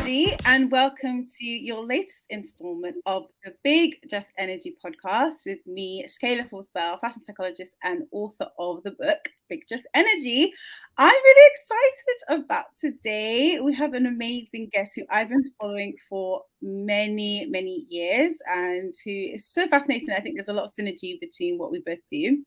everybody, and welcome to your latest installment of the Big Just Energy podcast with me, Shakaila Forbes-Bell, fashion psychologist and author of the book Big Just Energy. I'm really excited about today. We have an amazing guest who I've been following for many years and who is so fascinating. I think there's a lot of synergy between what we both do.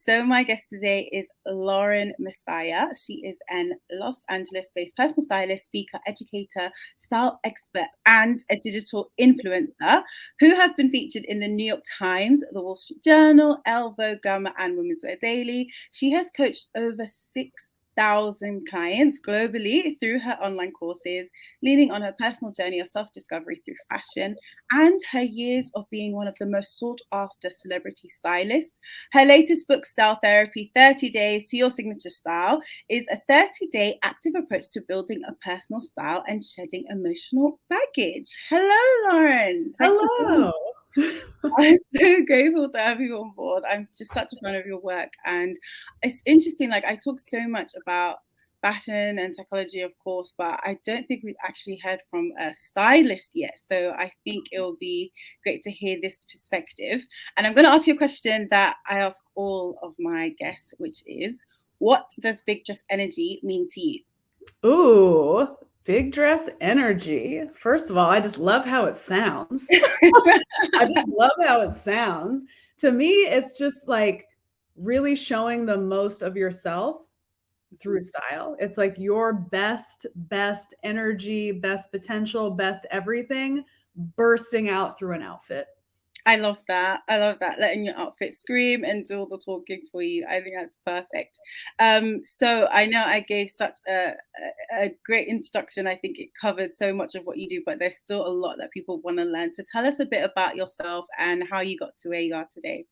So my guest today is Lauren Messsiah. She is an Los Angeles-based personal stylist, speaker, educator, style expert, and a digital influencer who has been featured in the New York Times, the Wall Street Journal, Elle, Vogue, Glamour, and Women's Wear Daily. She has coached over 6,000 clients globally through her online courses, leaning on her personal journey of self-discovery through fashion and her years of being one of the most sought-after celebrity stylists. Her latest book, Style Therapy, 30 Days to Your Signature Style, is a 30-day active approach to building a personal style and shedding emotional baggage. Hello, Lauren. Hello. I'm so grateful to have you on board. I'm just such a fan of your work. And it's interesting, like I talk so much about fashion and psychology, of course, but I don't think we've actually heard from a stylist yet. So I think it will be great to hear this perspective. And I'm going to ask you a question that I ask all of my guests, which is, what does Big Just Energy mean to you? Ooh, big dress energy. First of all, I just love how it sounds. I just love how it sounds. To me, it's just like really showing the most of yourself through style. It's like your best energy, best potential, best everything bursting out through an outfit. I love that. Letting your outfit scream and do all the talking for you. I think that's perfect. So I know I gave such a great introduction. I think it covered so much of what you do, but there's still a lot that people want to learn. So tell us a bit about yourself and how you got to where you are today.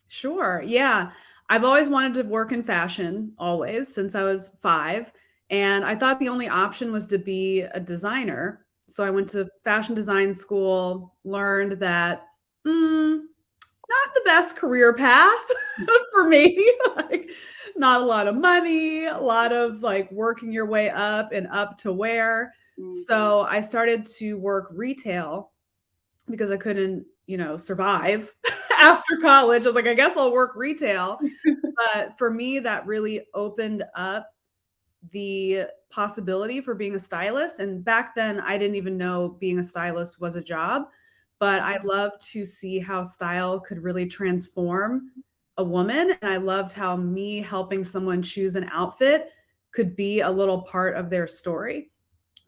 Sure. Yeah. I've always wanted to work in fashion, always, since I was 5. And I thought the only option was to be a designer. So I went to fashion design school, learned that not the best career path for me. Like, not a lot of money, a lot of like working your way up and up to where. So I started to work retail because I couldn't, survive after college. I was like, I guess I'll work retail. But for me, that really opened up the possibility for being a stylist. And back then, I didn't even know being a stylist was a job. But I loved to see how style could really transform a woman. And I loved how me helping someone choose an outfit could be a little part of their story.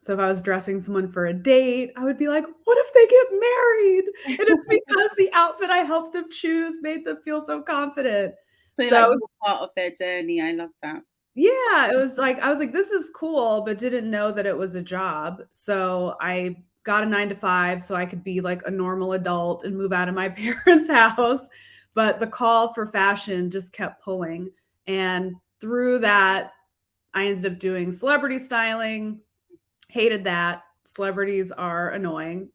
So if I was dressing someone for a date, I would be like, what if they get married? And it's because the outfit I helped them choose made them feel so confident. So like, it was part of their journey. I love that. Yeah, it was like, I was like, this is cool, but didn't know that it was a job. So I got a 9 to 5 so I could be like a normal adult and move out of my parents' house. But the call for fashion just kept pulling. And through that, I ended up doing celebrity styling. Hated that. Celebrities are annoying.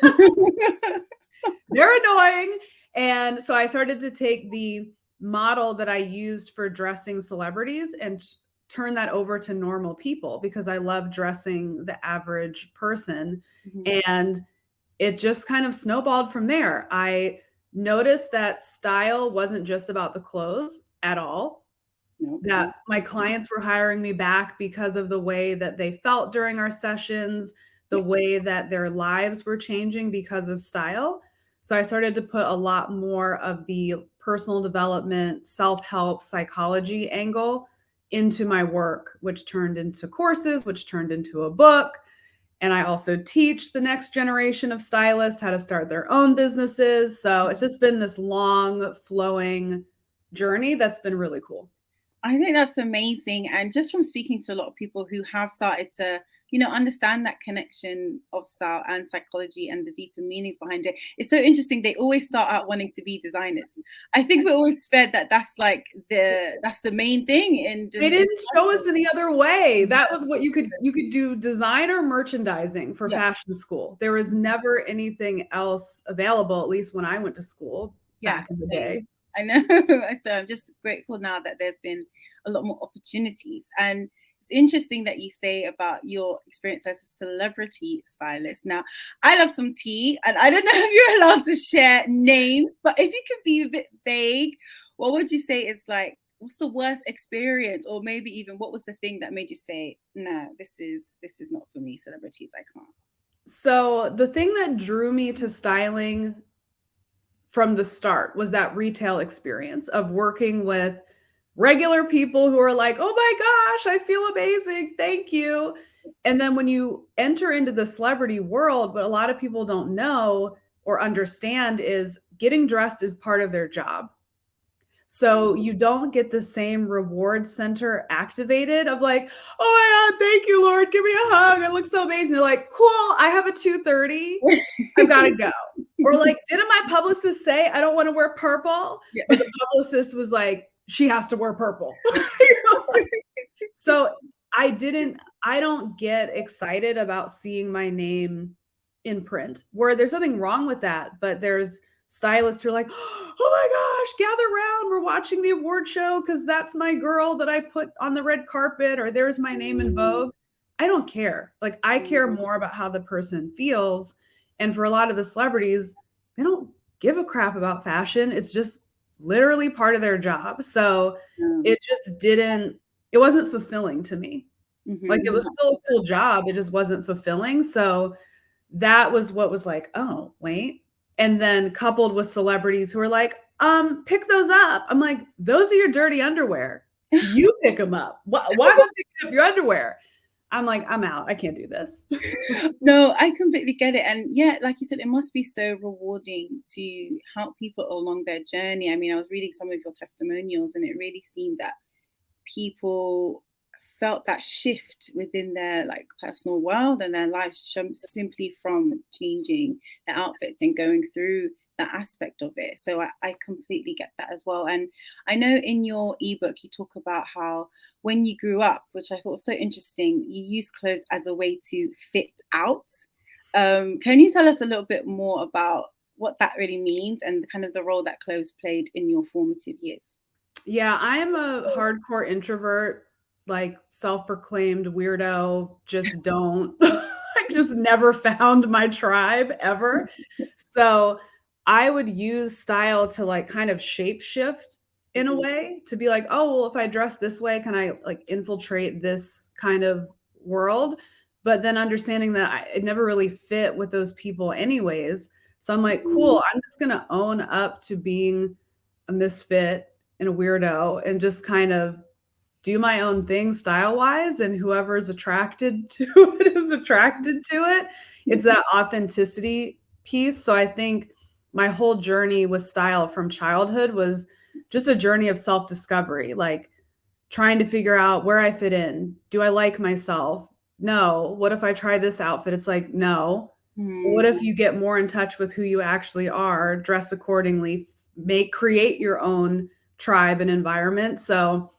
They're annoying. And so I started to take the model that I used for dressing celebrities and turn that over to normal people because I love dressing the average person. And it just kind of snowballed from there. I noticed that style wasn't just about the clothes at all. That my clients were hiring me back because of the way that they felt during our sessions, the way that their lives were changing because of style. So I started to put a lot more of the personal development, self-help, psychology angle into my work, which turned into courses, which turned into a book. And I also teach the next generation of stylists how to start their own businesses. So it's just been this long flowing journey that's been really cool. I think that's amazing. And just from speaking to a lot of people who have started to, understand that connection of style and psychology and the deeper meanings behind it, it's so interesting. They always start out wanting to be designers. I think we're always fed that that's the main thing. And they didn't show us any other way. That was what you could do designer merchandising for fashion school. There was never anything else available, at least when I went to school back in the day. I know. So I'm just grateful now that there's been a lot more opportunities. And it's interesting that you say about your experience as a celebrity stylist. Now, I love some tea, and I don't know if you're allowed to share names, but if you could be a bit vague, what would you say is like, what's the worst experience, or maybe even what was the thing that made you say, no, this is not for me, celebrities, I can't. So the thing that drew me to styling from the start was that retail experience of working with regular people who are like, oh my gosh, I feel amazing. Thank you. And then when you enter into the celebrity world, what a lot of people don't know or understand is getting dressed is part of their job. So you don't get the same reward center activated of like, oh my God, thank you, Lord. Give me a hug. I look so amazing. You're like, cool, I have a 2:30. I've got to go. Or like, didn't my publicist say I don't want to wear purple? Yeah. But the publicist was like, she has to wear purple. So I don't get excited about seeing my name in print, where there's nothing wrong with that. But there's stylists who are like, oh my gosh, gather around. We're watching the award show because that's my girl that I put on the red carpet, or there's my name in Vogue. I don't care. Like, I care more about how the person feels. And for a lot of the celebrities, they don't give a crap about fashion. It's just literally part of their job. So it just it wasn't fulfilling to me. Like, it was still a cool job. It just wasn't fulfilling. So that was what was like, oh, wait. And then coupled with celebrities who are like, pick those up. I'm like, those are your dirty underwear. You pick them up. Why am I picking up your underwear? I'm like, I'm out. I can't do this. No, I completely get it. And yeah, like you said, it must be so rewarding to help people along their journey. I mean, I was reading some of your testimonials, and it really seemed that people felt that shift within their like personal world and their lives simply from changing their outfits and going through that aspect of it. So I completely get that as well. And I know in your ebook you talk about how when you grew up, which I thought was so interesting, you used clothes as a way to fit out. Can you tell us a little bit more about what that really means and kind of the role that clothes played in your formative years? Yeah, I am a hardcore introvert, like self-proclaimed weirdo, just don't I just never found my tribe ever. So I would use style to like kind of shape shift in a way to be like, oh, well, if I dress this way, can I like infiltrate this kind of world? But then understanding that it never really fit with those people anyways. So I'm like, cool, I'm just going to own up to being a misfit and a weirdo and just kind of do my own thing style wise. And whoever's attracted to it is attracted to it. It's that authenticity piece. So I think my whole journey with style from childhood was just a journey of self-discovery, like trying to figure out where I fit in. Do I like myself? No. What if I try this outfit? It's like, no. What if you get more in touch with who you actually are, dress accordingly, create your own tribe and environment? So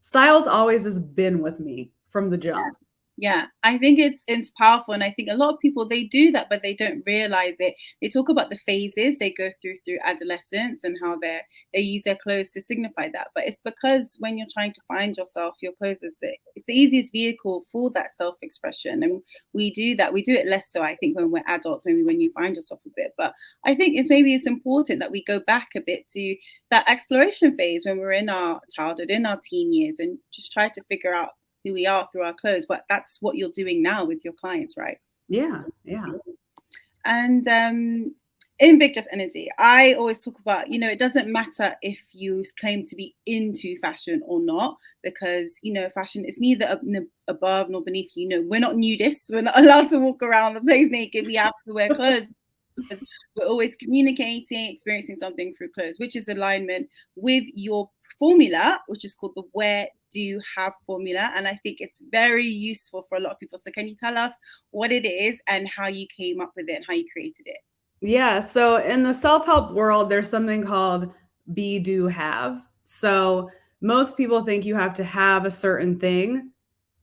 styles always has been with me from the jump. Yeah, I think it's powerful, and I think a lot of people, they do that, but they don't realize it. They talk about the phases they go through adolescence and how they use their clothes to signify that. But it's because when you're trying to find yourself, your clothes it's the easiest vehicle for that self-expression, and we do that. We do it less so, I think, when we're adults, maybe when you find yourself a bit. But I think it's important that we go back a bit to that exploration phase when we're in our childhood, in our teen years, and just try to figure out who we are through our clothes. But that's what you're doing now with your clients, right? Yeah. And in Big Just Energy, I always talk about, it doesn't matter if you claim to be into fashion or not, because fashion is neither above nor beneath you. We're not nudists, we're not allowed to walk around the place naked. We have to wear clothes because we're always communicating, experiencing something through clothes, which is alignment with your formula, which is called the Where Do Have formula. And I think it's very useful for a lot of people. So can you tell us what it is and how you came up with it and how you created it? Yeah. So in the self-help world, there's something called be, do, have. So most people think you have to have a certain thing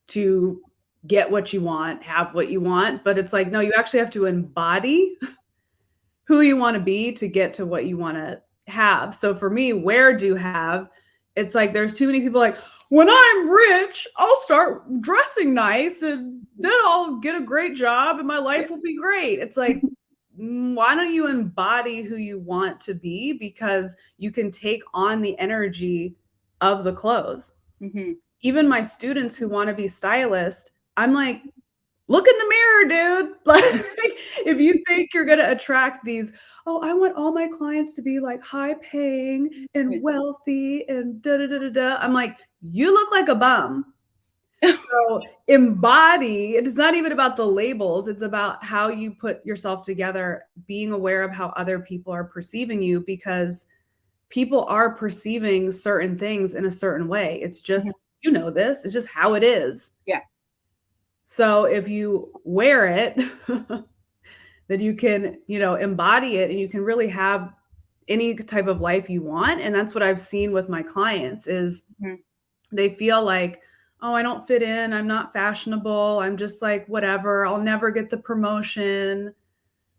to get what you want, have what you want. But it's like, no, you actually have to embody who you want to be to get to what you want to have. So for me, where do have It's like there's too many people like, when I'm rich, I'll start dressing nice and then I'll get a great job and my life will be great. It's like, why don't you embody who you want to be? Because you can take on the energy of the clothes. Mm-hmm. Even my students who want to be stylists, I'm like, look in the mirror, dude. Like, if you think you're going to attract these, oh, I want all my clients to be like high paying and wealthy and da da da da da. I'm like, you look like a bum. So embody, it's not even about the labels. It's about how you put yourself together, being aware of how other people are perceiving you, because people are perceiving certain things in a certain way. It's just, you know, this, it's just how it is. Yeah. So if you wear it, then you can, you know, embody it and you can really have any type of life you want. And that's what I've seen with my clients is they feel like, oh, I don't fit in. I'm not fashionable. I'm just like, whatever. I'll never get the promotion.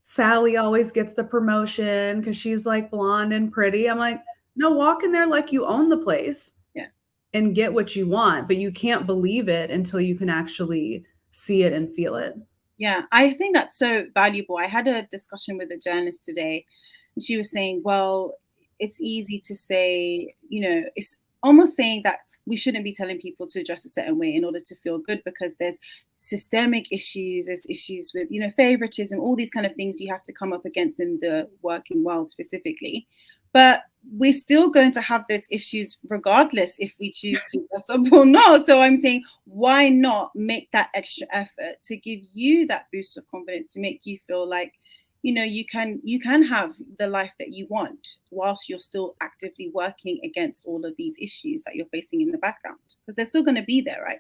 Sally always gets the promotion because she's like blonde and pretty. I'm like, no, walk in there like you own the place and get what you want. But you can't believe it until you can actually see it and feel it. Yeah, I think that's so valuable. I had a discussion with a journalist today, and she was saying, well, it's easy to say, you know, it's almost saying that we shouldn't be telling people to dress a certain way in order to feel good, because there's systemic issues, there's issues with, you know, favoritism, all these kind of things you have to come up against in the working world specifically. But we're still going to have those issues regardless if we choose to dress up or not. So I'm saying, why not make that extra effort to give you that boost of confidence, to make you feel like, you know, you can have the life that you want whilst you're still actively working against all of these issues that you're facing in the background, because they're still going to be there, right?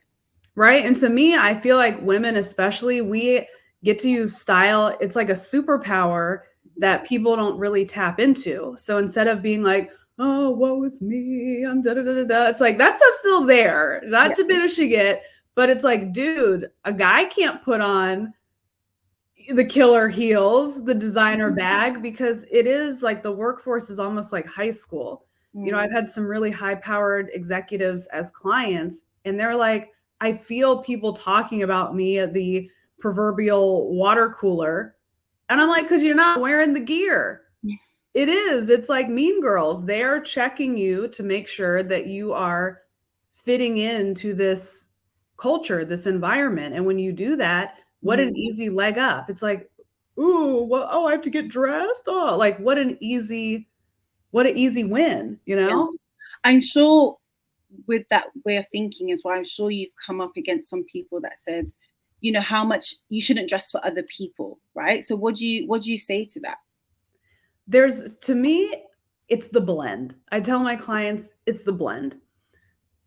Right. And to me, I feel like women especially, we get to use style. It's like a superpower that people don't really tap into. So instead of being like, oh, woe is me, I'm da da da da da, it's like that stuff's still there, not diminishing it, but it's like, dude, a guy can't put on the killer heels, the designer bag, because it is like the workforce is almost like high school. You know, I've had some really high powered executives as clients, and they're like, I feel people talking about me at the proverbial water cooler. And I'm like, because you're not wearing the gear. It is. It's like Mean Girls. They're checking you to make sure that you are fitting into this culture, this environment. And when you do that, what an easy leg up. It's like, ooh, well, oh, I have to get dressed. Oh, like what an easy win, you know? Yeah. I'm sure with that way of thinking as well, I'm sure you've come up against some people that said, you know, how much you shouldn't dress for other people, right? So what do you say to that? To me, it's the blend. I tell my clients it's the blend.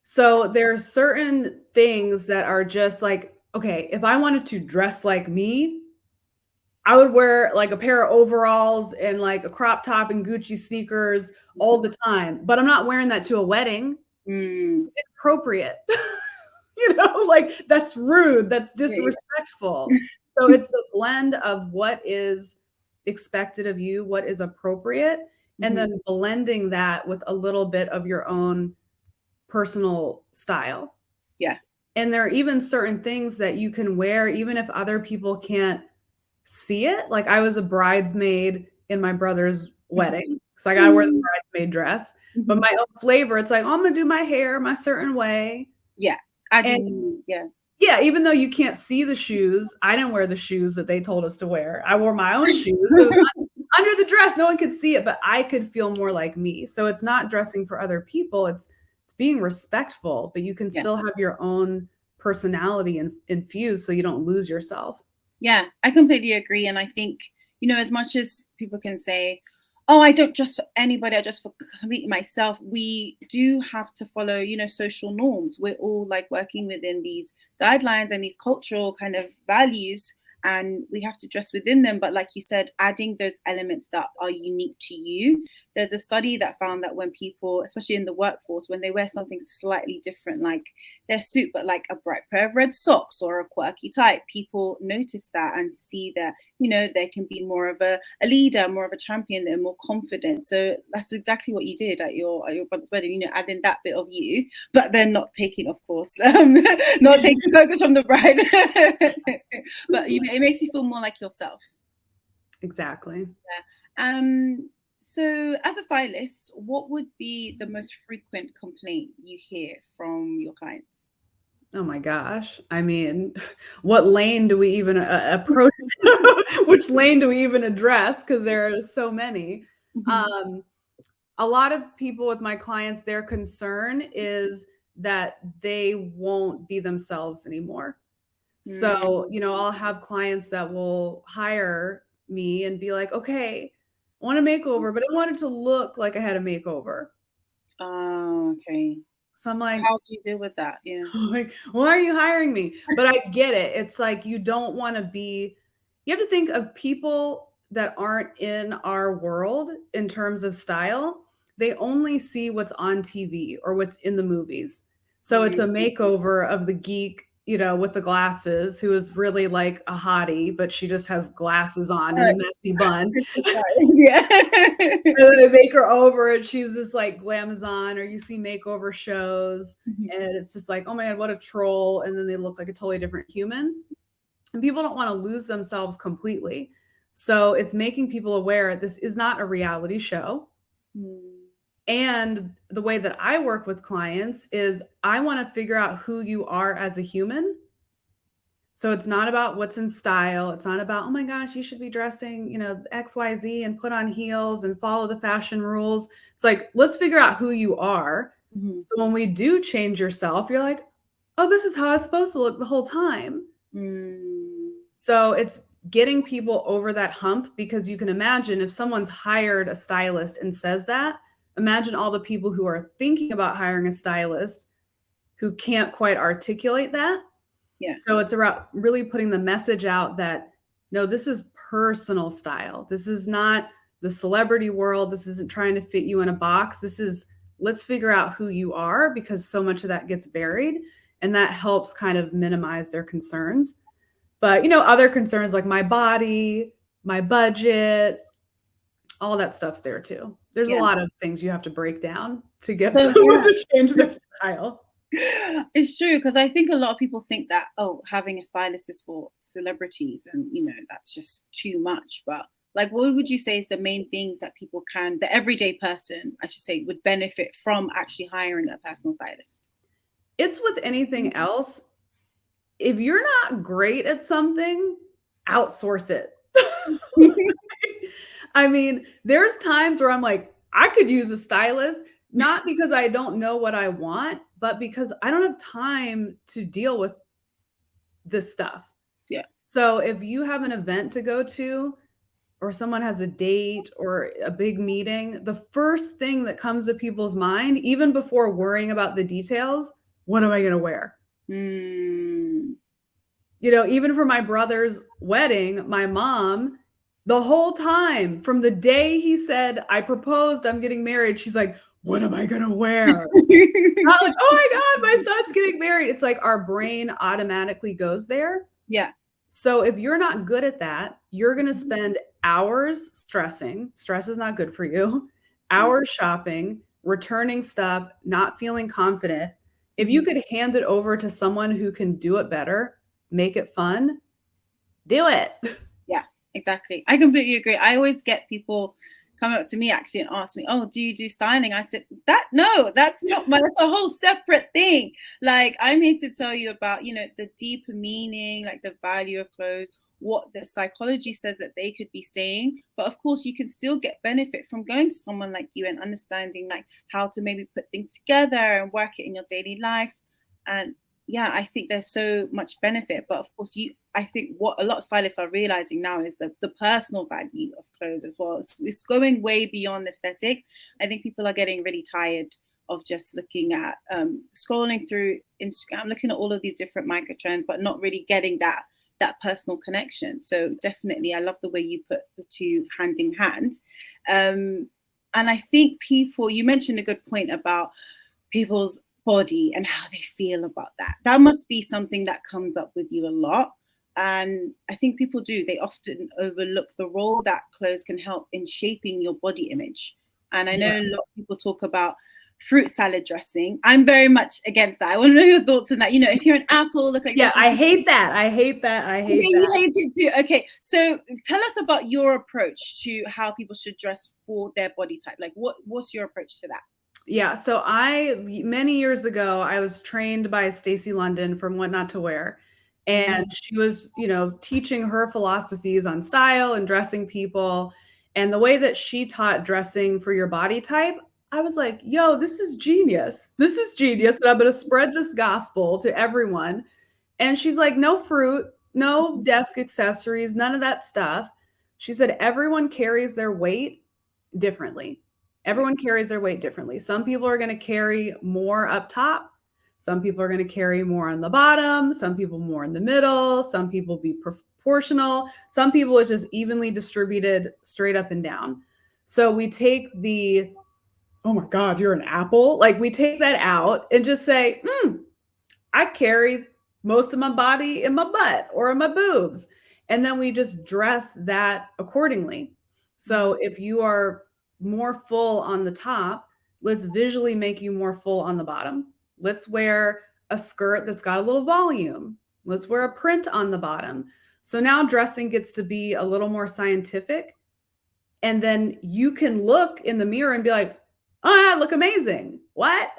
So there are certain things that are just like, okay, if I wanted to dress like me, I would wear like a pair of overalls and like a crop top and Gucci sneakers all the time, but I'm not wearing that to a wedding. It's inappropriate. You know, like that's rude, that's disrespectful. So it's the blend of what is expected of you, what is appropriate, and then blending that with a little bit of your own personal style. Yeah. And there are even certain things that you can wear even if other people can't see it. Like I was a bridesmaid in my brother's wedding, so I gotta wear the bridesmaid dress. But my own flavor, it's like, oh, I'm gonna do my hair my certain way. Yeah. Yeah, even though you can't see the shoes, I didn't wear the shoes that they told us to wear. I wore my own shoes. It was under the dress. No one could see it, but I could feel more like me. So it's not dressing for other people. It's being respectful, but you can still have your own personality infused so you don't lose yourself. Yeah, I completely agree. And I think, you know, as much as people can say, oh, I don't dress for anybody, I dress for completely myself, we do have to follow, you know, social norms. We're all like working within these guidelines and these cultural kind of values. and we have to dress within them. But like you said, adding those elements that are unique to you. There's a study that found that when people, especially in the workforce, when they wear something slightly different, like their suit, but like a bright pair of red socks or a quirky tie, people notice that and see that, you know, they can be more of a leader, more of a champion, they're more confident. So that's exactly what you did at your brother's wedding, you know, adding that bit of you, but then not taking, of course, not taking focus from the bride. But you know, it makes you feel more like yourself. Exactly. Yeah. So as a stylist, what would be the most frequent complaint you hear from your clients? Oh my gosh. I mean, what lane do we even approach? Which lane do we even address? Because there are so many. Mhm. A lot of people with my clients, their concern is that they won't be themselves anymore. So, you know, I'll have clients that will hire me and be like, okay, I want a makeover, but I want it to look like I had a makeover. Oh, okay. So I'm like, How do you deal with that? Yeah. like, why are you hiring me? But I get it. It's like you don't want to be, you have to think of people that aren't in our world in terms of style. They only see what's on TV or what's in the movies. So it's a Mhm. makeover of the geek, you know, with the glasses who is really like a hottie, but she just has glasses on and a messy bun. Yeah. And then they make her over and she's this like glamazon, or you see makeover shows Mhm. and it's just like, oh my God, what a troll. And then they look like a totally different human. And people don't want to lose themselves completely. So it's making people aware this is not a reality show. Mm. And the way that I work with clients is I want to figure out who you are as a human. So it's not about what's in style. It's not about, oh my gosh, you should be dressing, you know, XYZ and put on heels and follow the fashion rules. It's like, let's figure out who you are. Mhm. So when we do change yourself, you're like, oh, this is how I was supposed to look the whole time. Mm. So it's getting people over that hump, because you can imagine if someone's hired a stylist and says that, imagine all the people who are thinking about hiring a stylist who can't quite articulate that. Yeah. So it's about really putting the message out that, no, this is personal style. This is not the celebrity world. This isn't trying to fit you in a box. This is, let's figure out who you are, because so much of that gets buried, and that helps kind of minimize their concerns. But, you know, other concerns like my body, my budget, all that stuff's there too. There's a Yeah. lot of things you have to break down to get So someone yeah. to change their style. It's true, because I think a lot of people think that, oh, having a stylist is for celebrities and, you know, that's just too much. But like, what would you say is the main things that people can, the everyday person, I should say, would benefit from actually hiring a personal stylist? It's with anything else. If you're not great at something, outsource it. I mean, there's times where I'm like, I could use a stylist, not because I don't know what I want, but because I don't have time to deal with this stuff. Yeah. So if you have an event to go to, or someone has a date or a big meeting, the first thing that comes to people's mind, even before worrying about the details, what am I going to wear? Mm. You know, even for my brother's wedding, my mom, the whole time from the day he said, I proposed, I'm getting married, she's like, what am I going to wear? Not like, oh my God, my son's getting married. It's like our brain automatically goes there. Yeah. So if you're not good at that, you're going to spend hours stressing. Stress is not good for you. Hours shopping, returning stuff, not feeling confident. If you Mhm. could hand it over to someone who can do it better, make it fun, do it. Yeah, exactly. I completely agree. I always get people come up to me actually and ask me, "Oh, do you do styling?" I said, "That no, that's not my. That's a whole separate thing. Like, I'm here to tell you about, you know, the deeper meaning, like the value of clothes, what the psychology says that they could be saying. But of course, you can still get benefit from going to someone like you and understanding like how to maybe put things together and work it in your daily life. And yeah, I think there's so much benefit. But of course, I think what a lot of stylists are realizing now is the personal value of clothes as well. It's going way beyond aesthetics. I think people are getting really tired of just looking at scrolling through Instagram, looking at all of these different micro trends, but not really getting that that personal connection. So definitely, I love the way you put the two hand in hand. And I think you mentioned a good point about people's body and how they feel about that. That must be something that comes up with you a lot. And I think people do. They often overlook the role that clothes can help in shaping your body image. And I know Yeah. a lot of people talk about fruit salad dressing. I'm very much against that. I want to know your thoughts on that. If you're an apple, look like Yeah, this. I hate that. I hate that. I hate You that. hate it too. Okay, so tell us about your approach to how people should dress for their body type. Like, what's your approach to that? Yeah, so many years ago, I was trained by Stacey London from What Not to Wear. And she was, teaching her philosophies on style and dressing people. And the way that she taught dressing for your body type, I was like, yo, this is genius. This is genius. And I'm going to spread this gospel to everyone. And she's like, no fruit, no desk accessories, none of that stuff. She said, everyone carries their weight differently. Everyone carries their weight differently. Some people are going to carry more up top. Some people are going to carry more on the bottom. Some people more in the middle. Some people be proportional. Some people it's just evenly distributed straight up and down. So we take oh my God, you're an apple. Like we take that out and just say, I carry most of my body in my butt or in my boobs. And then we just dress that accordingly. So if you are more full on the top, let's visually make you more full on the bottom. Let's wear a skirt that's got a little volume. Let's wear a print on the bottom. So now dressing gets to be a little more scientific. And then you can look in the mirror and be like, oh, I look amazing. What?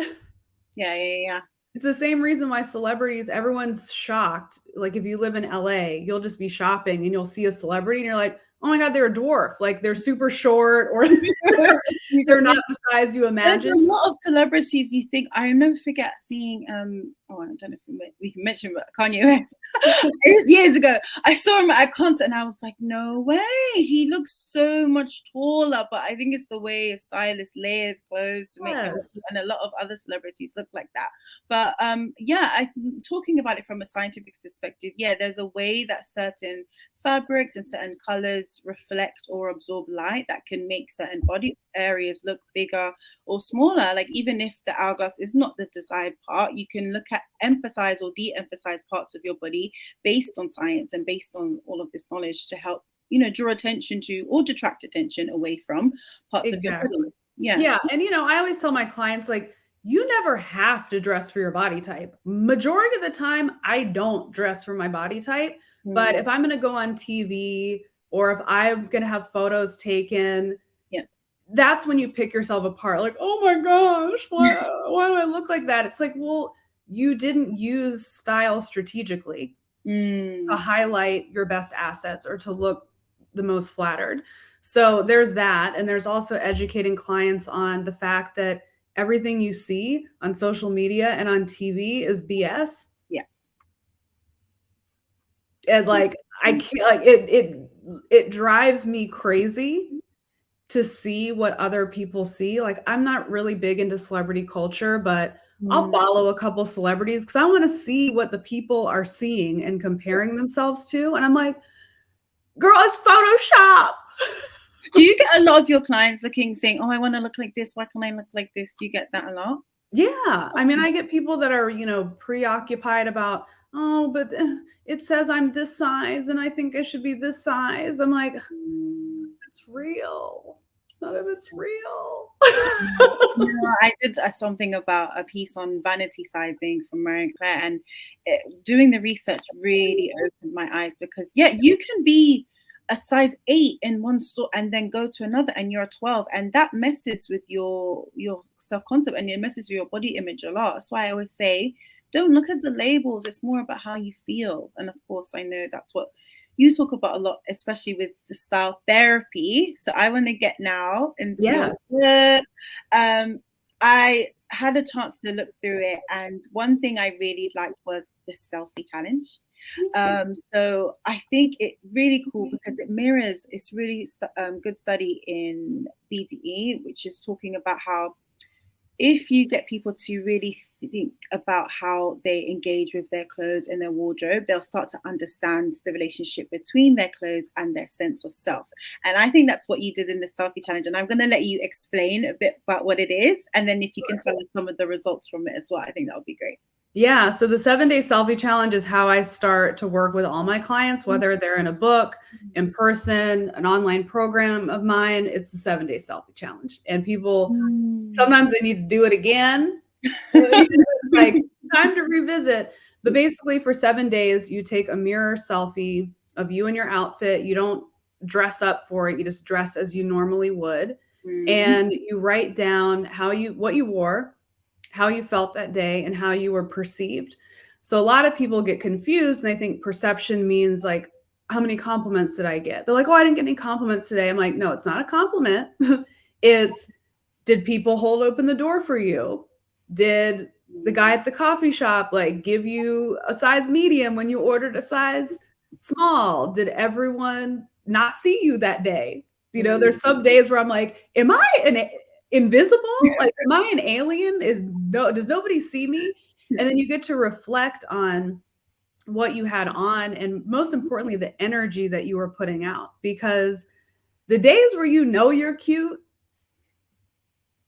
Yeah. It's the same reason why celebrities, everyone's shocked. Like if you live in LA, you'll just be shopping and you'll see a celebrity and you're like, oh my God, they're a dwarf. Like they're super short or they're not the size you imagine. There's a lot of celebrities you think. I never forget seeing, I don't know if we can mention, but Kanye West. It was years ago. I saw him at a concert and I was like, no way. He looks so much taller, but I think it's the way a stylist layers clothes to make it look, and a lot of other celebrities look like that. But talking about it from a scientific perspective, there's a way that certain fabrics and certain colors reflect or absorb light that can make certain body areas look bigger or smaller. Like even if the hourglass is not the desired part, you can look at emphasize or de-emphasize parts of your body based on science and based on all of this knowledge to help draw attention to or detract attention away from parts of your body. Yeah. And I always tell my clients, like, you never have to dress for your body type. Majority of the time, I don't dress for my body type. But if I'm going to go on TV or if I'm going to have photos taken, that's when you pick yourself apart. Like, oh my gosh, why do I look like that? It's like, well, you didn't use style strategically to highlight your best assets or to look the most flattered. So there's that. And there's also educating clients on the fact that everything you see on social media and on TV is BS. And like I can't, like it drives me crazy to see what other people see. Like I'm not really big into celebrity culture, but I'll follow a couple celebrities because I want to see what the people are seeing and comparing themselves to. And I'm like, girl, it's Photoshop. Do you get a lot of your clients saying, oh, I want to look like this. Why can't I look like this? Do you get that a lot? Yeah. I mean, I get people that are, preoccupied about, oh, but it says I'm this size and I think I should be this size. I'm like, it's real. None of it's real. I did something about a piece on vanity sizing from Marie Claire, and doing the research really opened my eyes because, you can be a size 8 in one store and then go to another and you're a 12, and that messes with your self-concept and it messes with your body image a lot. That's why I always say, don't look at the labels. It's more about how you feel. And of course, I know that's what you talk about a lot, especially with the style therapy. So I want to get now into your book. I had a chance to look through it, and one thing I really liked was the selfie challenge. So I think it's really cool because it mirrors, it's really good study in BDE, which is talking about how if you get people to really think about how they engage with their clothes and their wardrobe, they'll start to understand the relationship between their clothes and their sense of self. And I think that's what you did in the selfie challenge. And I'm going to let you explain a bit about what it is. And then if you can tell us some of the results from it as well, I think that would be great. Yeah. So the 7-day selfie challenge is how I start to work with all my clients, whether they're in a book, in person, an online program of mine. It's the 7-day selfie challenge. And people, sometimes they need to do it again. Like, time to revisit. But basically for 7 days, you take a mirror selfie of you in your outfit. You don't dress up for it. You just dress as you normally would. And you write down what you wore, how you felt that day, and how you were perceived. So a lot of people get confused and they think perception means like, how many compliments did I get? They're like, oh, I didn't get any compliments today. I'm like, no, it's not a compliment. It's, did people hold open the door for you? Did the guy at the coffee shop like give you a size medium when you ordered a size small? Did everyone not see you that day? You know, there's some days where I'm like, am I invisible? Like, am I an alien? Does nobody see me? And then you get to reflect on what you had on, and most importantly, the energy that you were putting out. Because the days where you know you're cute,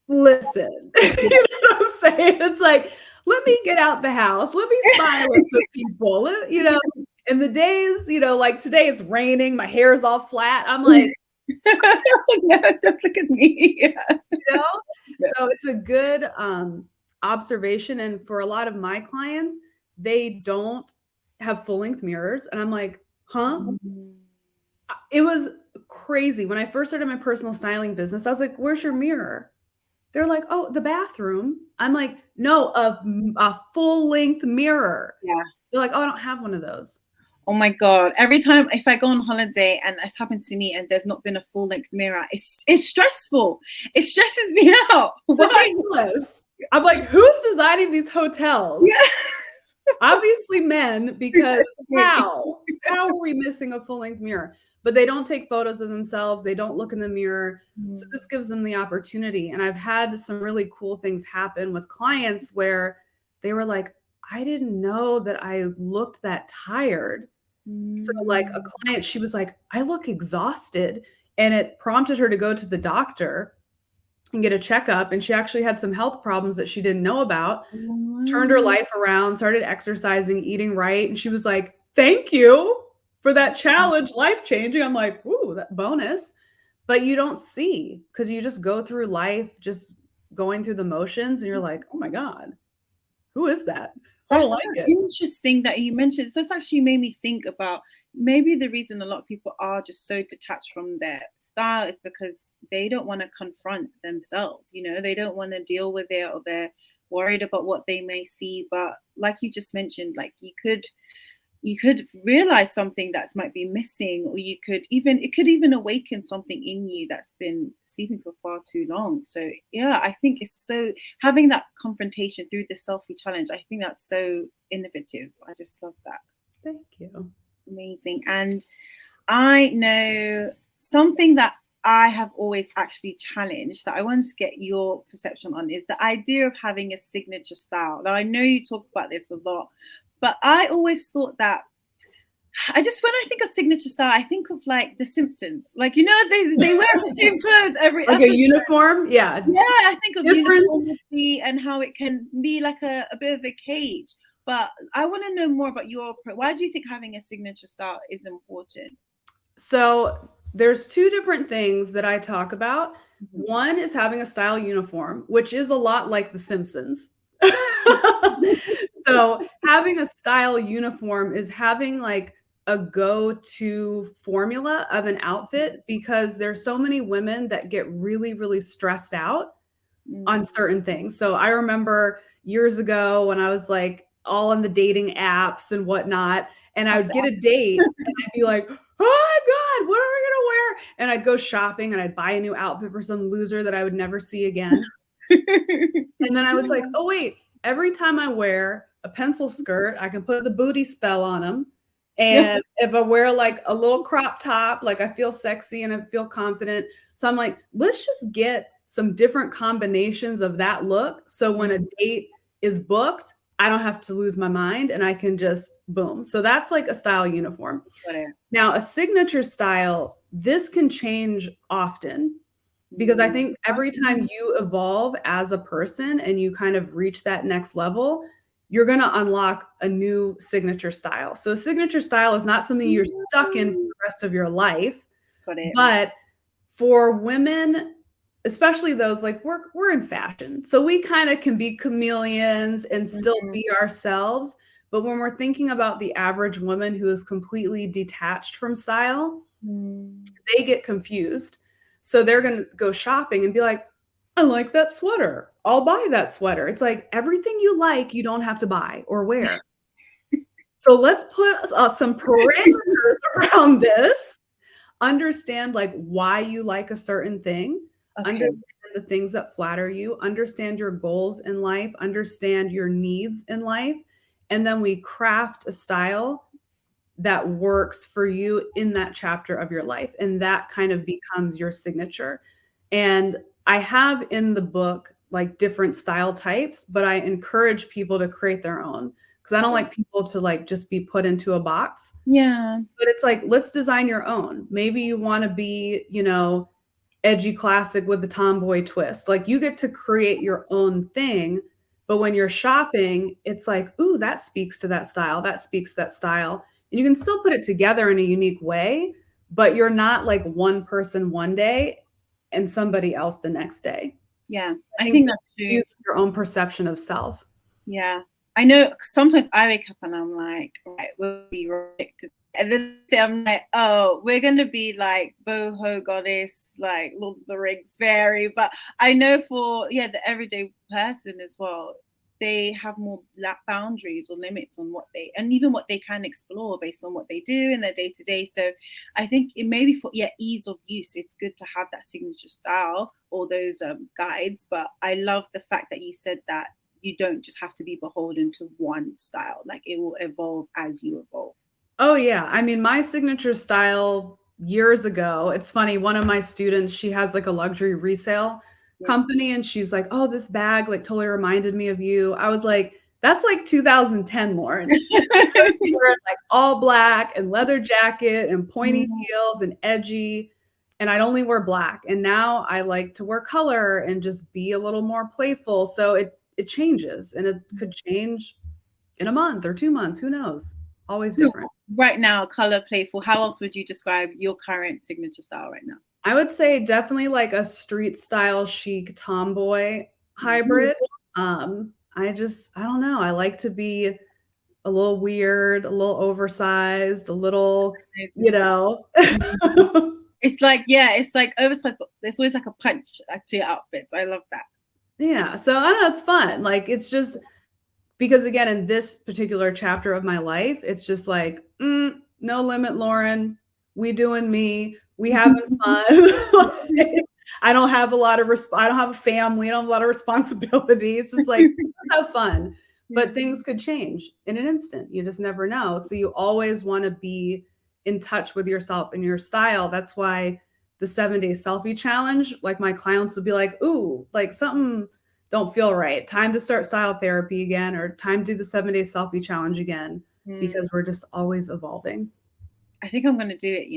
listen, you know what I'm saying? It's like, let me get out the house. Let me smile at some people, you know, and the days, you know, like today it's raining, my hair is all flat. I'm like, no, don't look at me. Yeah. You know? Yeah. So it's a good observation. And for a lot of my clients, they don't have full-length mirrors. And I'm like, huh? It was crazy. When I first started my personal styling business, I was like, where's your mirror? They're like, oh, the bathroom. I'm like, no, a full-length mirror. Yeah. They're like, oh, I don't have one of those. Oh my God. Every time if I go on holiday and it's happened to me and there's not been a full-length mirror, it's stressful. It stresses me out. Ridiculous. I'm like, who's designing these hotels? Yeah. Obviously men, because how are we missing a full-length mirror? But they don't take photos of themselves. They don't look in the mirror. So this gives them the opportunity. And I've had some really cool things happen with clients where they were like, I didn't know that I looked that tired. So like a client, she was like, I look exhausted. And it prompted her to go to the doctor and get a checkup. And she actually had some health problems that she didn't know about, turned her life around, started exercising, eating right. And she was like, thank you for that challenge, life-changing. I'm like, ooh, that bonus. But you don't see, because you just go through life just going through the motions. And you're like, oh my God, who is that? That's so interesting that you mentioned. That's actually made me think about maybe the reason a lot of people are just so detached from their style is because they don't want to confront themselves. You know, they don't want to deal with it, or they're worried about what they may see. But like you just mentioned, like you could realize something that might be missing, or it could even awaken something in you that's been sleeping for far too long. So yeah, I think it's so, having that confrontation through the selfie challenge, I think that's so innovative. I just love that. Thank you. Amazing. And I know something that I have always actually challenged, that I want to get your perception on, is the idea of having a signature style. Now I know you talk about this a lot, but I always thought that, when I think of signature style, I think of like The Simpsons. Like, you know, they wear the same clothes every like episode. A uniform? Yeah. Yeah, I think of uniformity and how it can be like a bit of a cage. But I want to know more about your approach. Why do you think having a signature style is important? So there's two different things that I talk about. One is having a style uniform, which is a lot like The Simpsons. So having a style uniform is having like a go-to formula of an outfit, because there's so many women that get really, really stressed out on certain things. So I remember years ago when I was like all on the dating apps and whatnot, and I would get a date and I'd be like, oh my God, what are we gonna wear? And I'd go shopping and I'd buy a new outfit for some loser that I would never see again. And then I was like, oh wait, every time I wear a pencil skirt, I can put the booty spell on them. And if I wear like a little crop top, like I feel sexy and I feel confident. So I'm like, let's just get some different combinations of that look. So when a date is booked, I don't have to lose my mind and I can just boom. So that's like a style uniform. Got it. Now, a signature style, this can change often because I think every time you evolve as a person and you kind of reach that next level, you're going to unlock a new signature style. So a signature style is not something you're stuck in for the rest of your life. Got it. But for women, especially those like we're in fashion. So we kind of can be chameleons and still be ourselves. But when we're thinking about the average woman who is completely detached from style, they get confused. So they're going to go shopping and be like, I like that sweater. I'll buy that sweater. It's like everything you like, you don't have to buy or wear. So let's put some parameters around this. Understand like why you like a certain thing. Okay. Understand the things that flatter you. Understand your goals in life. Understand your needs in life. And then we craft a style that works for you in that chapter of your life. And that kind of becomes your signature. And I have in the book like different style types, but I encourage people to create their own because I don't like people to like just be put into a box. Yeah. But it's like, let's design your own. Maybe you want to be, you know, edgy classic with the tomboy twist. Like you get to create your own thing. But when you're shopping, it's like, ooh, that speaks to that style. That speaks to that style. And you can still put it together in a unique way, but you're not like one person one day and somebody else the next day. Yeah. I think that's true. Use your own perception of self. Yeah. I know sometimes I wake up and I'm like, right, we'll be right. And then I'm like, oh, we're going to be like boho goddess, like Lord of the Rings fairy. But I know for, the everyday person as well, they have more boundaries or limits on what they, and even what they can explore based on what they do in their day to day. So I think it may be for, ease of use. It's good to have that signature style or those guides. But I love the fact that you said that you don't just have to be beholden to one style. Like it will evolve as you evolve. Oh yeah. I mean, my signature style years ago, it's funny. One of my students, she has like a luxury resale company and she's like, oh, this bag like totally reminded me of you. I was like, that's like 2010, Lauren. You were like all black and leather jacket and pointy heels and edgy. And I'd only wear black. And now I like to wear color and just be a little more playful. So it changes and it could change in a month or 2 months. Who knows? Always different. Right now, color, playful. How else would you describe your current signature style right now? I would say definitely like a street style chic tomboy hybrid. I don't know. I like to be a little weird, a little oversized, a little, you know. It's like oversized, but there's always like a punch to your outfits. I love that. Yeah. So I don't know, it's fun. Like it's just because again, in this particular chapter of my life, it's just like, no limit, Lauren. We doing me. We having fun. I don't have a lot of I don't have a family. I don't have a lot of responsibility. It's just like have fun. But things could change in an instant. You just never know. So you always want to be in touch with yourself and your style. That's why the 7-day selfie challenge, like my clients would be like, ooh, like something don't feel right. Time to start style therapy again, or time to do the 7-day selfie challenge again, because we're just always evolving. I think I'm going to do it,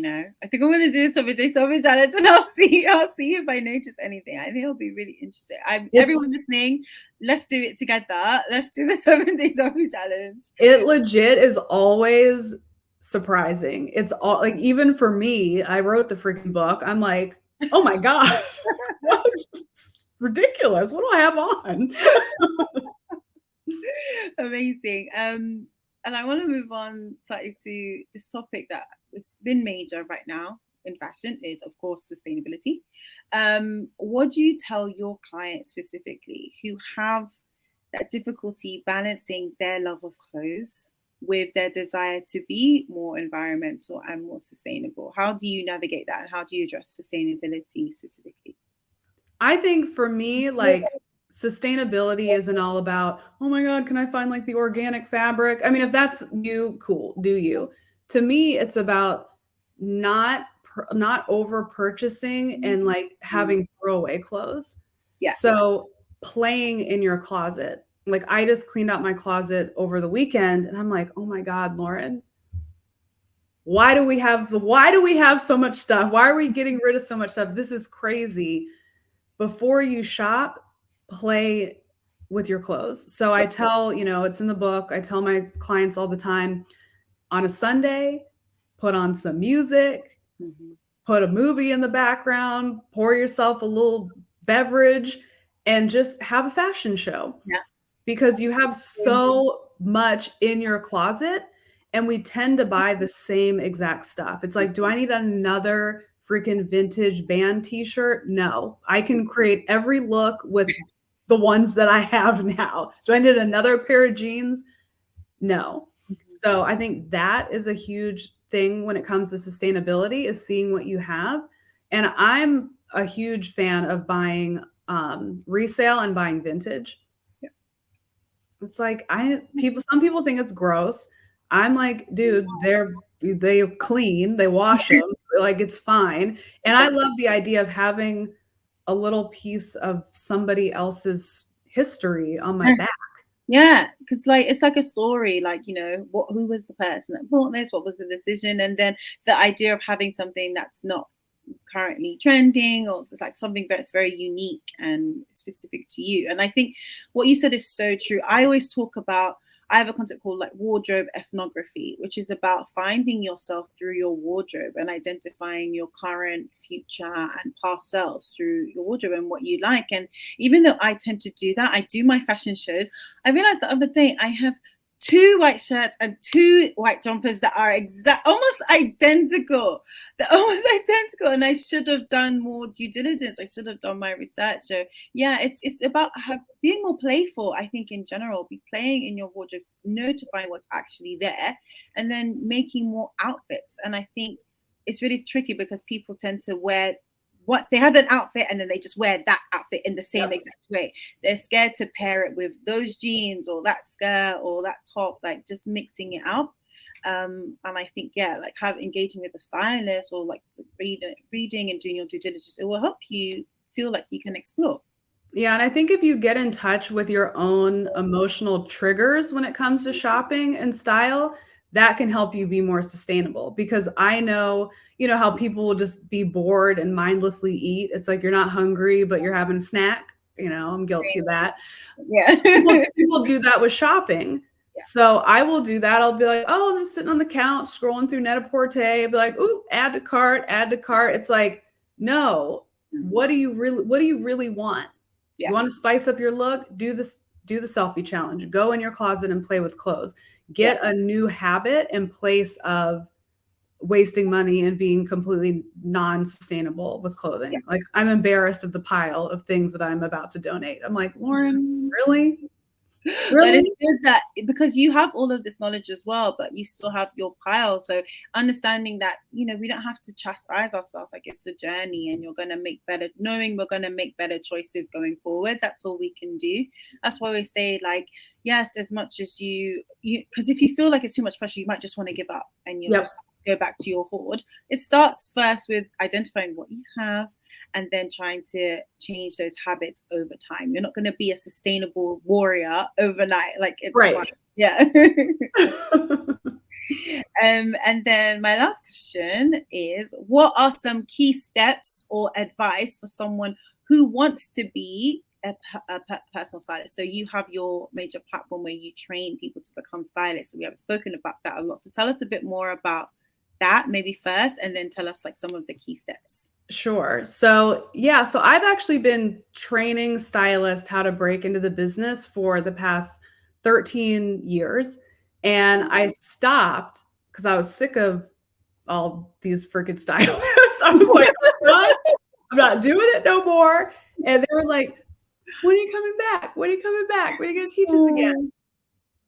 I think I'm going to do a 7-day selfie challenge and I'll see if I notice anything. I think it'll be really interesting. Everyone listening, let's do it together. Let's do the 7-day selfie challenge. It legit is always surprising. It's all like, even for me, I wrote the freaking book. I'm like, oh my God, it's ridiculous. What do I have on? Amazing. And I want to move on slightly to this topic that has been major right now in fashion is, of course, sustainability. What do you tell your clients specifically who have that difficulty balancing their love of clothes with their desire to be more environmental and more sustainable? How do you navigate that? And how do you address sustainability specifically? I think for me, like, sustainability isn't all about, oh my God, can I find like the organic fabric? I mean, if that's you, cool, do you. To me, it's about not over purchasing and like having throwaway clothes. Yeah. So playing in your closet. Like I just cleaned out my closet over the weekend and I'm like, oh my God, Lauren, why do we have so much stuff? Why are we getting rid of so much stuff? This is crazy. Before you shop, play with your clothes. So I tell, it's in the book. I tell my clients all the time, on a Sunday, put on some music, put a movie in the background, pour yourself a little beverage, and just have a fashion show. Yeah. Because you have so much in your closet and we tend to buy the same exact stuff. It's like, do I need another freaking vintage band t-shirt? No, I can create every look with the ones that I have now. Do I need another pair of jeans? No. So I think that is a huge thing when it comes to sustainability, is seeing what you have. And I'm a huge fan of buying resale and buying vintage. It's like some people think it's gross. I'm like, dude, they clean, they wash them, like it's fine. And I love the idea of having a little piece of somebody else's history on my back. Yeah, because like it's like a story, like, who was the person that bought this, what was the decision, and then the idea of having something that's not currently trending, or it's like something that's very unique and specific to you. And I think what you said is so true. I always talk about, I have a concept called like wardrobe ethnography, which is about finding yourself through your wardrobe and identifying your current, future, and past selves through your wardrobe and what you like. And even though I tend to do that, I do my fashion shows. I realized the other day I have 2 white shirts and 2 white jumpers that are almost identical. They're almost identical, and I should have done more due diligence. I should have done my research. So yeah, it's about being more playful. I think in general, be playing in your wardrobes, notifying what's actually there, and then making more outfits. And I think it's really tricky because people tend to wear what they have an outfit and then they just wear that outfit in the same exact way. They're scared to pair it with those jeans or that skirt or that top, like just mixing it up. And I think, like engaging with a stylist or like reading and doing your due diligence, it will help you feel like you can explore. Yeah, and I think if you get in touch with your own emotional triggers when it comes to shopping and style, that can help you be more sustainable. Because I know, how people will just be bored and mindlessly eat. It's like you're not hungry, but you're having a snack. I'm guilty of that. Yeah. people do that with shopping. Yeah. So I will do that. I'll be like, oh, I'm just sitting on the couch scrolling through Net-a-Porter. I'll be like, ooh, add to cart. It's like, no, what do you really want? Yeah. You want to spice up your look? Do the selfie challenge. Go in your closet and play with clothes. Get a new habit in place of wasting money and being completely non-sustainable with clothing. Yeah. Like I'm embarrassed of the pile of things that I'm about to donate. I'm like, Lauren, really? But it's good that because you have all of this knowledge as well, but you still have your pile. So understanding that, we don't have to chastise ourselves. Like it's a journey and you're going to make knowing we're going to make better choices going forward. That's all we can do. That's why we say, like, yes, as much as you because if you feel like it's too much pressure, you might just want to give up and you'll just go back to your hoard. It starts first with identifying what you have, and then trying to change those habits over time. You're not going to be a sustainable warrior overnight. Like it's right. Fun. Yeah. And then my last question is, what are some key steps or advice for someone who wants to be a personal stylist? So you have your major platform where you train people to become stylists. So we haven't spoken about that a lot. So tell us a bit more about that maybe first, and then tell us like some of the key steps. Sure. So I've actually been training stylists how to break into the business for the past 13 years. And I stopped because I was sick of all these freaking stylists. I was like, I'm not doing it no more. And they were like, when are you coming back? When are you coming back? When are you going to teach us again?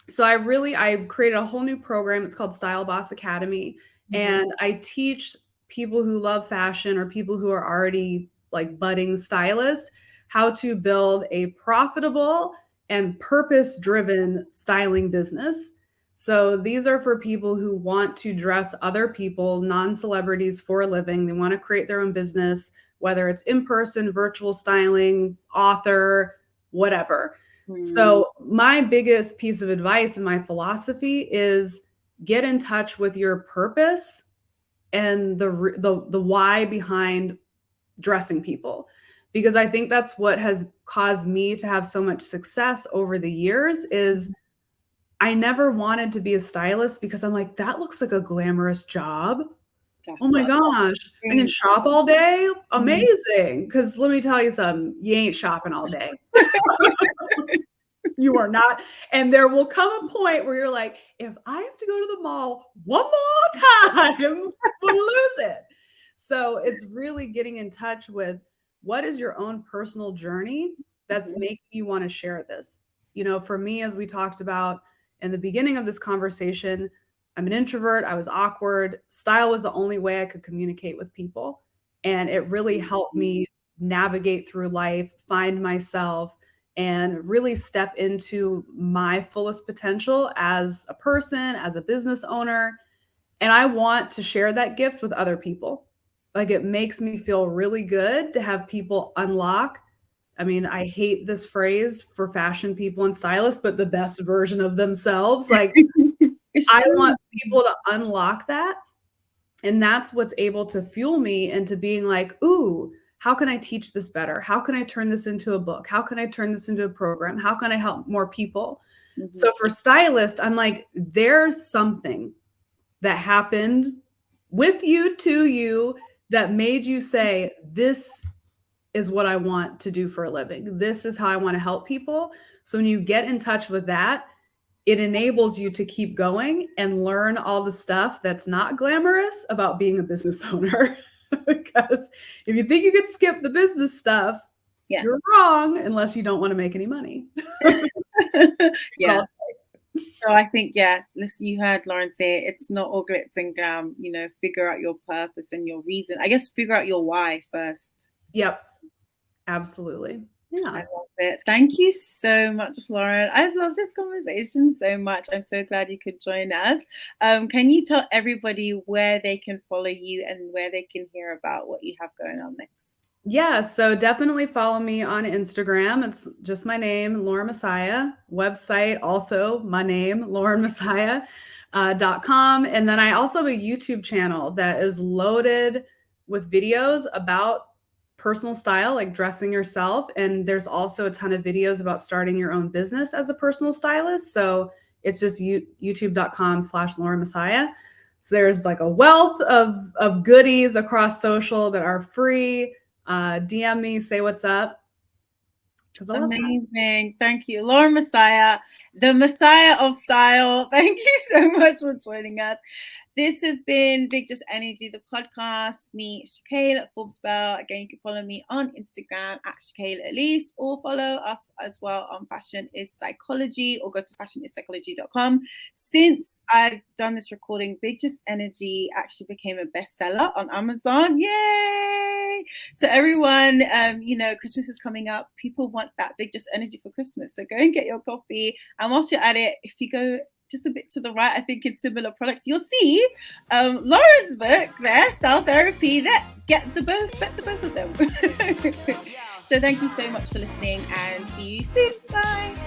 So I created a whole new program. It's called Style Boss Academy. And I teach people who love fashion or people who are already like budding stylists how to build a profitable and purpose-driven styling business. So these are for people who want to dress other people, non-celebrities, for a living. They want to create their own business, whether it's in-person, virtual styling, author, whatever. So my biggest piece of advice and my philosophy is get in touch with your purpose and the why behind dressing people, because I think that's what has caused me to have so much success over the years. Is I never wanted to be a stylist because I'm like, that looks like a glamorous job. Oh my gosh, I can shop all day. Amazing. Because let me tell you something, you ain't shopping all day. You are not. And there will come a point where you're like, if I have to go to the mall one more time, we'll lose it. So it's really getting in touch with what is your own personal journey that's making you want to share this. You know, for me, as we talked about in the beginning of this conversation, I'm an introvert. I was awkward. Style was the only way I could communicate with people. And it really helped me navigate through life, find myself, and really step into my fullest potential as a person, as a business owner. And I want to share that gift with other people. Like, it makes me feel really good to have people unlock. I mean, I hate this phrase for fashion people and stylists, but the best version of themselves. Like, I want people to unlock that. And that's what's able to fuel me into being like, ooh, how can I teach this better? How can I turn this into a book? How can I turn this into a program? How can I help more people? So for stylist, I'm like, there's something that happened with you, to you, that made you say, this is what I want to do for a living. This is how I want to help people. So when you get in touch with that, it enables you to keep going and learn all the stuff that's not glamorous about being a business owner. Because if you think you could skip the business stuff, you're wrong, unless you don't want to make any money. Yeah. So I think, listen, you heard Lauren say it's not all glitz and glam. You know, figure out your purpose and your reason. I guess figure out your why first. Yep. Absolutely. Yeah. I love it. Thank you so much, Lauren. I've loved this conversation so much. I'm so glad you could join us. Can you tell everybody where they can follow you and where they can hear about what you have going on next? Yeah, so definitely follow me on Instagram. It's just my name, Lauren Messsiah. Website also my name, laurenmessiah.com. And then I also have a YouTube channel that is loaded with videos about personal style, like dressing yourself. And there's also a ton of videos about starting your own business as a personal stylist. So it's just youtube.com/Lauren Messsiah. So there's like a wealth of goodies across social that are free. DM me, say what's up. Amazing. Thank you. Lauren Messsiah, the Messiah of style. Thank you so much for joining us. This has been Big Just Energy, the podcast. Me, Shakaila Forbes-Bell. Again, you can follow me on Instagram at Shakaila Elise, or follow us as well on Fashion is Psychology, or go to fashionissPsychology.com. Since I've done this recording, Big Just Energy actually became a bestseller on Amazon. Yay! So everyone, you know, Christmas is coming up. People want that Big Just Energy for Christmas. So go and get your copy. And whilst you're at it, if you go just a bit to the right, I think in similar products, you'll see Lauren's book there, Style Therapy, that get the both of them. So thank you so much for listening, and see you soon. Bye.